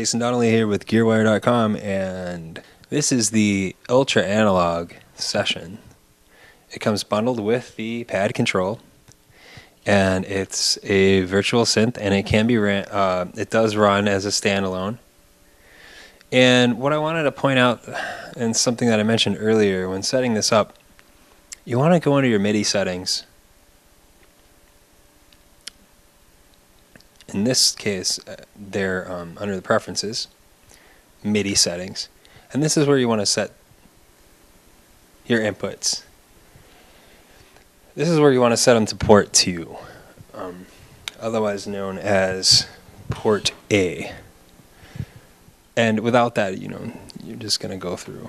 Jason Donnelly here with GearWire.com, and this is the Ultra Analog session. It comes bundled with the pad control, and it's a virtual synth, and it can be it does run as a standalone. And what I wanted to point out, and something that I mentioned earlier, when setting this up, you want to go into your MIDI settings. In this case, they're under the preferences, MIDI settings, and this is where you want to set your inputs. This is where you want to set them to port 2, otherwise known as port A. And without that, you're just going to go through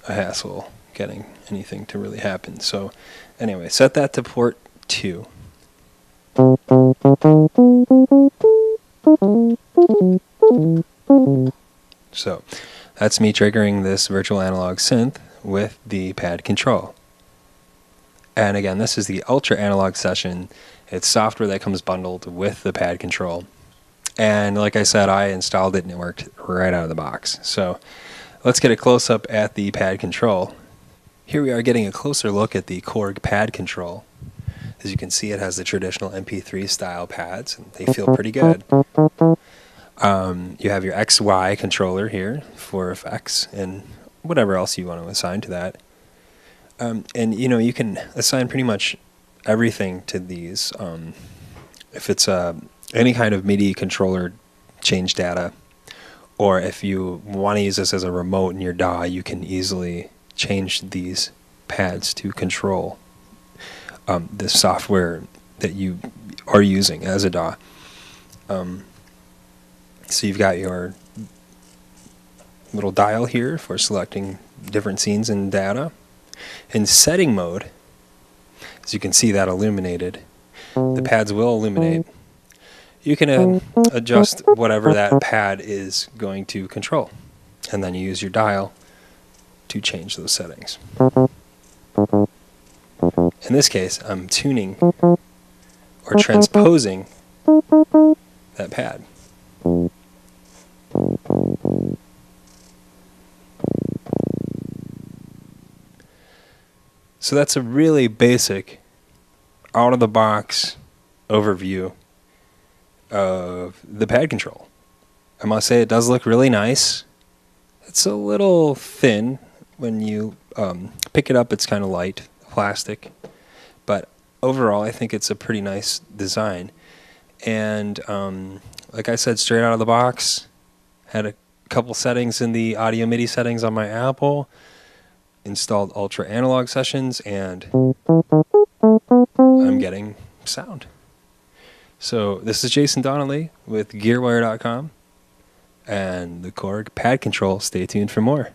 a hassle getting anything to really happen. So anyway, set that to port 2. So that's me triggering this virtual analog synth with the pad control. And again, this is the Ultra Analog session. It's software that comes bundled with the pad control. And like I said, I installed it and it worked right out of the box. So let's get a close-up at the pad control. Here we are getting a closer look at the Korg PadKONTROL. As you can see, it has the traditional MP3 style pads, and they feel pretty good. You have your XY controller here for effects and whatever else you want to assign to that. And you can assign pretty much everything to these. If it's any kind of MIDI controller change data, or if you want to use this as a remote in your DAW, you can easily change these pads to control the software that you are using as a DAW. So you've got your little dial here for selecting different scenes and data. In setting mode, as you can see that illuminated, the pads will illuminate. You can adjust whatever that pad is going to control, and then you use your dial to change those settings. In this case, I'm tuning or transposing that pad. So that's a really basic, out-of-the-box overview of the pad control. I must say it does look really nice. It's a little thin when you pick it up. It's kind of light, plastic, but overall I think it's a pretty nice design. And like I said, straight out of the box, had a couple settings in the audio MIDI settings on my Apple, installed Ultra Analog sessions, and I'm getting sound. So this is Jason Donnelly with GearWire.com and the Korg PadKONTROL. Stay tuned for more.